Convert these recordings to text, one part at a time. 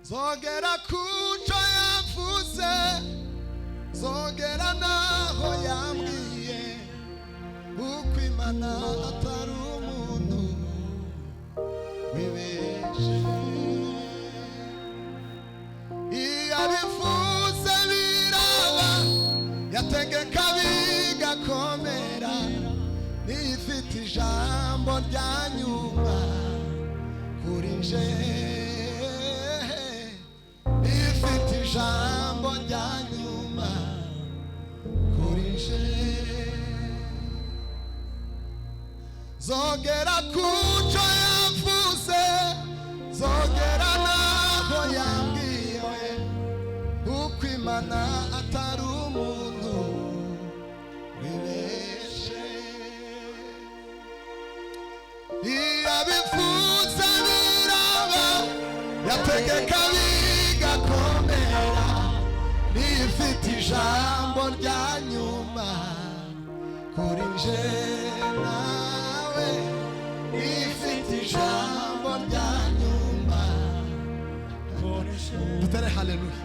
zogera kuco yavuze, zogera naho yambwiye, uko Imana atari umuntu wibeshe. Iyo abivuze biraba, yategeka bigakomera, nifite ijambo rya nyuma kuri nje, nifite ijambo rya nyuma kuri nje. Zogera kuco yavuze, zogera naho yambwiye, uko Imana atari umuntu wibeshe. Iyo abivuze biraba, yategeka bigakomera, nifite ijambo rya nyuma kuri nje nawe, nifite ijambo rya nyuma kuri nje. Dutere haleluya,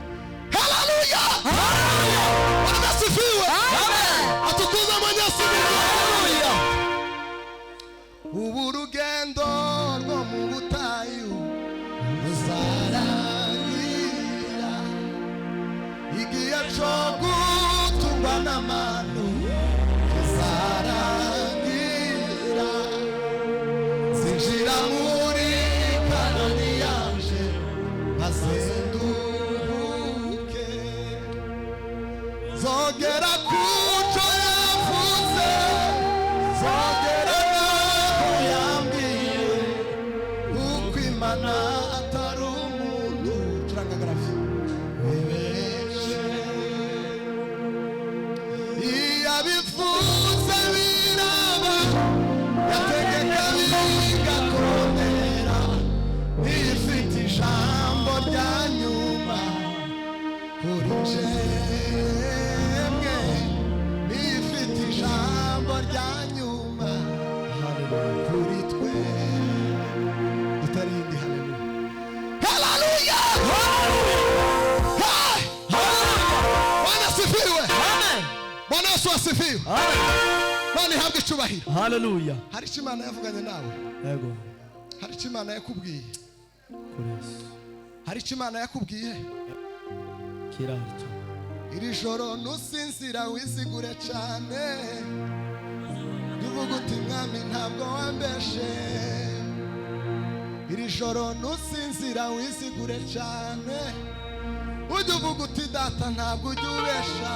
haleluya, haleluya. Bwana asifiwe, amen. Atukuze Mwenyezi Mungu, haleluya. Ubu urugendo rwo mu butayu ruzarangira, igihe cyo gutungwa n'amanu kizarangira, zinjira muri Kanani yanje mazenduruke. Zogera kuco yavuze, zogera naho yambwiye, uko Imana atari umuntu turangagarafi wibeshe. Iyo abivuze biraba, yategeka bigakomera, nifite ijambo rya nyuma kuri jemwe, nifite ijambo rya nyuma kuri twe. Dutarinde haleluya, haleluya. Bwana asifiwe, amen. Bwana Yesu asifiwe, amen. Bwana ihabwe icyubahiro, haleluya. Hari icyo Imana yavuganye nawe, yego. Hari icyo Imana yakubwiye, hari icyo Imana yakubwiye kiracyo. Iri joro nusinzira wisigure cyane, uvuga uti mwami ntabwo wambeshe. Iri joro nusinzira wisigure cyane, ujye uvuga uti data ntabwo ujya ubesha.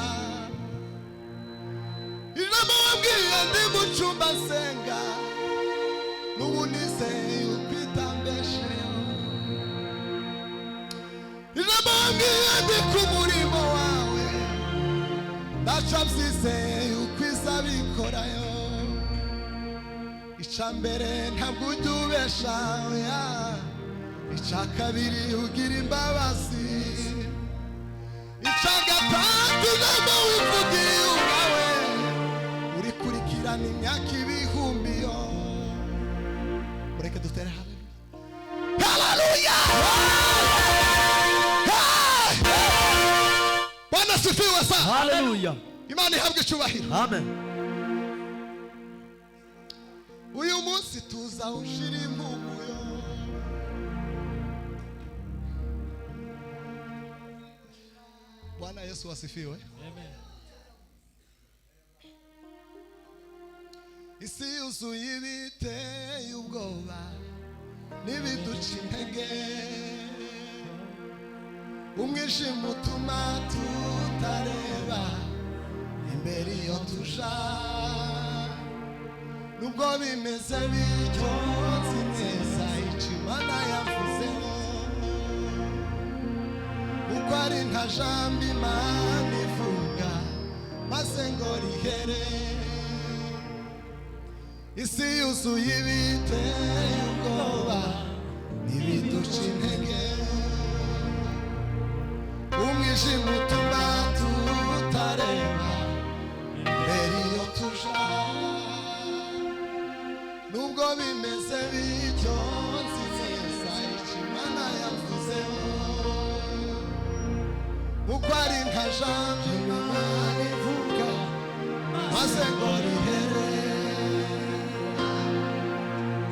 Ijambo wabwiye ndi mu cyumba nsenga, n'ubu nizeye uko itambeshe. Ijambo wabwiye ndi ku murimo wawe, ndaca byizeye uko izabikorayo. Icya mbere ntabwo ujya ubesha, icya kabiri ugira imbabazi, icya gatatu ijambo wivugiye ubwawe, urikurikirana imyaka ibihumbi yo. Mureke dutere haleluya, Bwana asifiwe sana, haleluya. Imana ihabwe icyubahiro, amen. Uyu munsi tuza ushira impumuyo, Bwana Yesu asifiwe, amen. Isi yuzuye ibiteye ubwoba n'ibiduca intege, umwijima utuma tutareba imbere iyo tuja. Nubwo bimeze bityo nzi neza icyo Imana yavuzeho, uko ari nta jambo Imana ivuga maze ngo rihere. Isi yuzuye ibiteye ubwoba n'ibiduca intege, umwijima utuma tutareba imbere iyo tuja. Nubwo bimeze bityo nzi neza icyo Imana yavuzeho, jambo Imana ivuga maze ngo rihere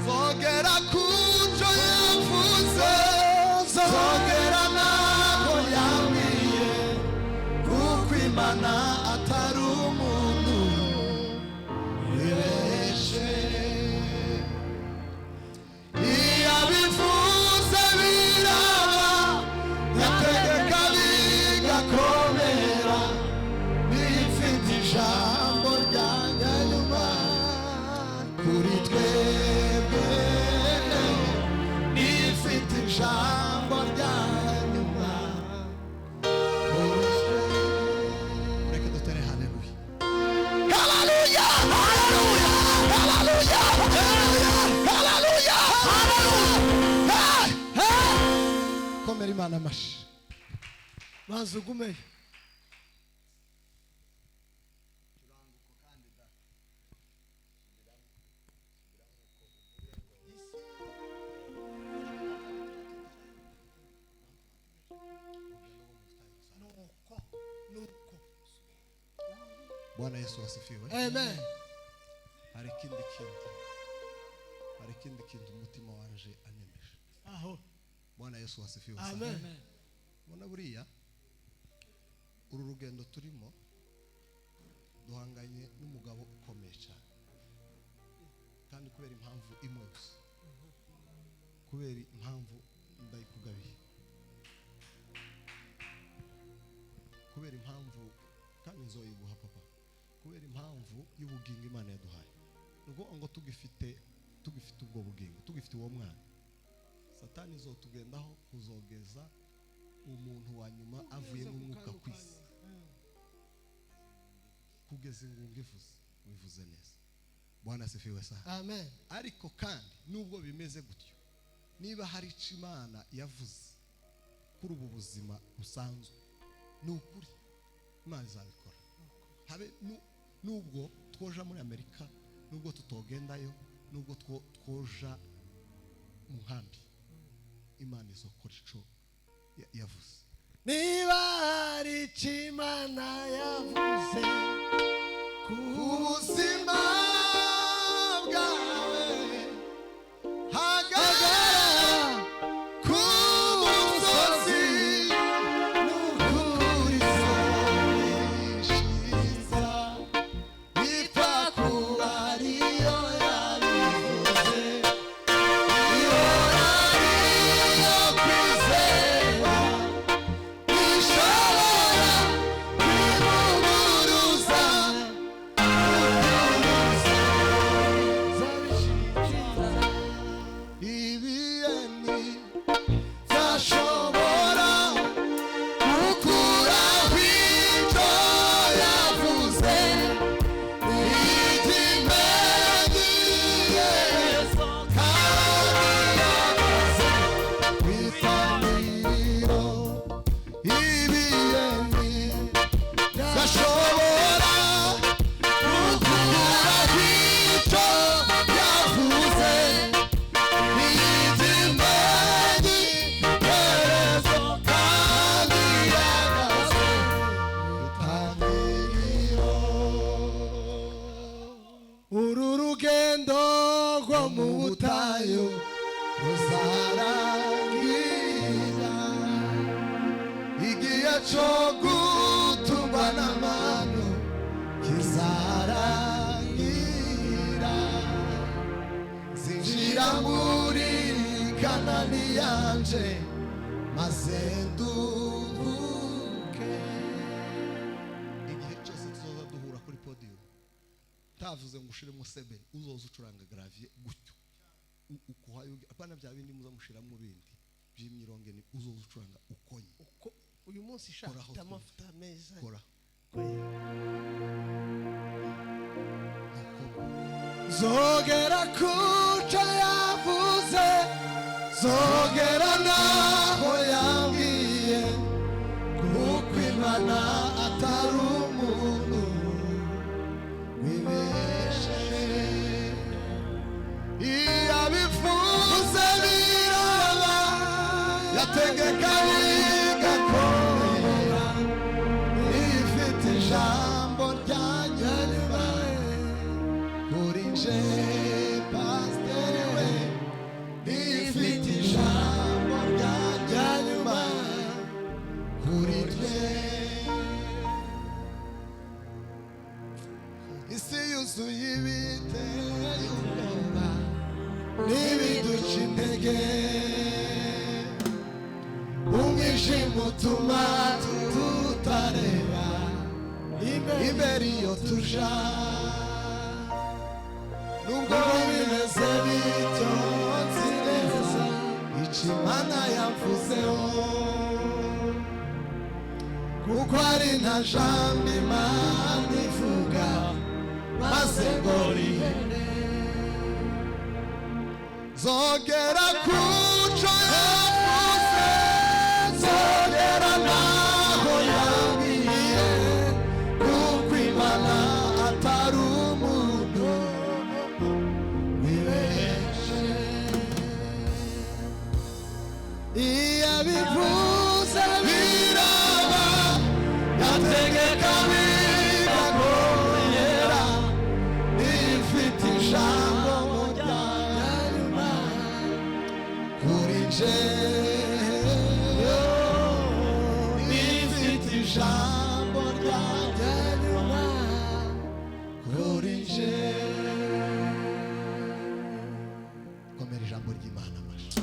zongera kujo yavuze zongera naho yambwiye kuko Imana atari umuntu ibeshe iyabivuze biraba yategeka bigakomera bifite ijambo rya nyuma kuri twebwe bifite ijambo rya nyuma kuri twebwe. Reka dutere haleluya haleluya haleluya haleluya haleluya haleluya. Komera Imana amashi maze ugumeyo. Bwana Yesu asifiwe. Amen. Hari ikindi kintu umutima wanje anyemeje. Aho. Bwana Yesu asifiwe. Amen. Bona buriya uru rugendo turimo duhanganye n'umugabo ukomeye cyane kandi kubera impamvu imwe gusa, kubera impamvu ndayikugabiye, kubera impamvu kandi nzoyiguha papa, kubera impamvu y'ubugingo Imana yaduhaye. Nuko ngo tugifite ubwo bugingo, tugifite uwo mwana, Satani zotugendaho kuzogeza umuntu wa nyuma avuye mu mwuka kwisi kugeza ingunga wivuze neza. Bwana asifiwe sana. Amen. Ariko kandi nubwo bimeze gutyo, niba hari icyo Imana yavuze kuri ubu buzima busanzwe, ni ukuri Imana izabikora. Habe nubwo twoja muri Amerika, nubwo tutogendayo, nubwo twoja mu nkambi, Imana izokora ico yavuze. Niba hari icyo Imana yavuze ku buzima bwawe, hagarara ku musozi n'ukuri zorishiza ipfa kuba ariyo yabivuze, iyo ariyo kwizera ishobora kwivuguruza ibiyeni zashobora gukuraho icyo yavuze, ikimenyetso kandi yamaze kwitangiriro. Ibiyeni zashobora gukuraho icyo yavuze, ikimenyetso kandi yamaze kwitangiriro. Uru rugendo rwo mu butayu ruzarangira, igihe cyo gutungwa n'amano kizarangira, zinjira muri Kanani yanje maze nduhuke. Igihe cyose tuzoza duhura kuri podium, tavuze ngo ushiremo sebeni, uzoza ucuranga gravier gutyo ukuhayo, apana bya bindi muza mushiramo bindi by'imyirongeni, uzoza ucuranga ukonye uko uyu munsi shaka amafuta meza kora zogera kuca yavuze, zogera naho yambwiye kuko Imana atari umuntu wibeshe, iyabivuze biraba yategeka bigakomera utuma tutareba imbere iyo tuja nubwo bimeze bityo nzi neza icyo Imana yavuzeho kuko ari nta jambo Imana ivuga maze ngo rihene zogera kuco yavuze zogera naho yabwiye kuko Imana atari umuntu wibeshe iyo abivuze biraba yategeka bigakomera ifite ijambo rya nyuma kuri nje ifite ijambo rya nyuma kuri nje komera ijambo ry'Imana amashyi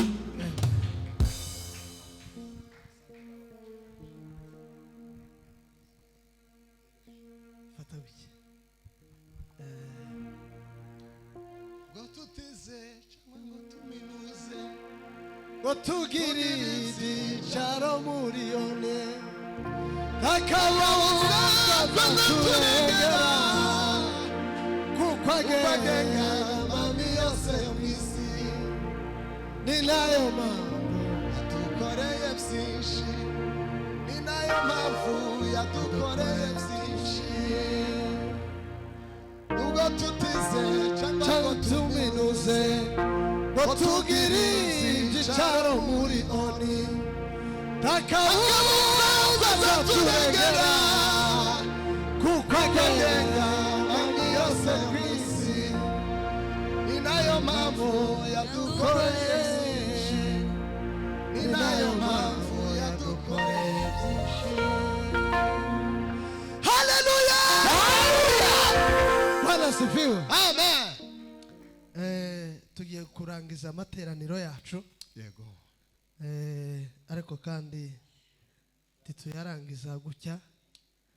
ngo tuteze cyangwa ngo tuminuze ngo tugire icyicaro muri yone takababuza turengera kuko agenga amami yose yo mu isi ni nayo mpamvu yadukoreye byinshi ni nayo mpamvu yadukoreye byinshi nubwo tutize cyangwa tuminuze ngo tugire ibyicaro muri oni takabuza turengera kuko agenga amami yose ku isi ni nayo mpamvu yadukoreye ni nayo mpamvu yadukoreye byinshi haleluya Bwana sifiwe amen tugiye kurangiza amateraniro yacu yego ariko kandi tituyarangiza gutya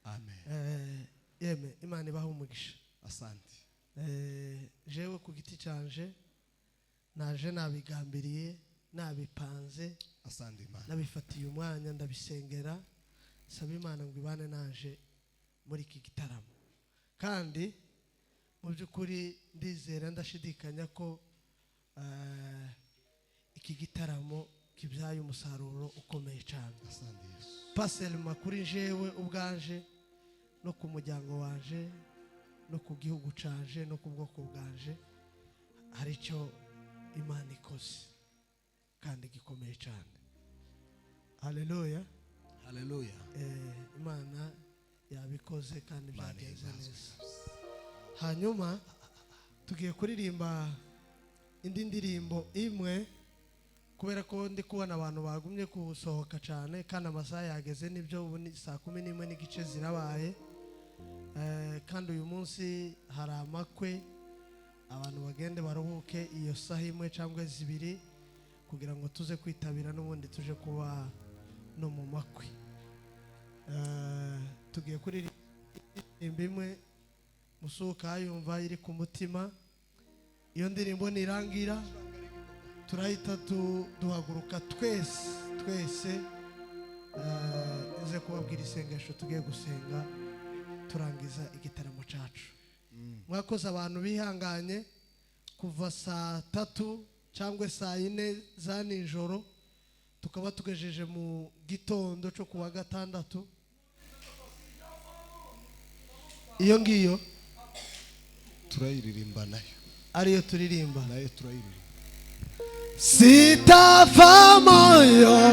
amen yeme Imana ibaha umugisha asante jewe ku giti canje naje nabigambiriye nabipanze asante Imana nabifatiye umwanya ndabisengera saba Imana ngo ibane naje muri iki gitaramo kandi mu by'ukuri ndizera ndashidikanya ko iki gitaramo kibyaye umusaruro ukomeye cyane paselma kuri jewe ubwanje no ku muryango wanje no ku gihugu canje no ku bwoko bwanje hari icyo Imana ikoze kandi gikomeye cyane haleluya haleluya Imana yabikoze kandi byagenze neza hanyuma tugiye kuririmba indi ndirimbo imwe kubera ko ndi kubona abantu bagumye kusohoka cyane kandi amasaha yageze nibyo ubu ni 11:00 n'igice zirabaye kandi uyu munsi hari amakwe abantu bagende baruhuke iyo saha imwe cyangwa zibiri kugira ngo tuze kwitabira n'ubundi tuje kuba no mu makwe tugiye kuririmba imwe musuka yumva iri ku mutima iyo ndirimbo nirangira turahita duhaguruka twese ize kubabwira isengesho tugiye gusenga turangiza igitaramo cyacu mwakoze abantu bihanganye kuva 3:00 cyangwa 4:00 za nijoro tukaba tugejeje mu gitondo cyo kuwa gatandatu iyo ngiyo turayiririmba nayo ariyo turirimba nayo turayiririmba sitafa moyo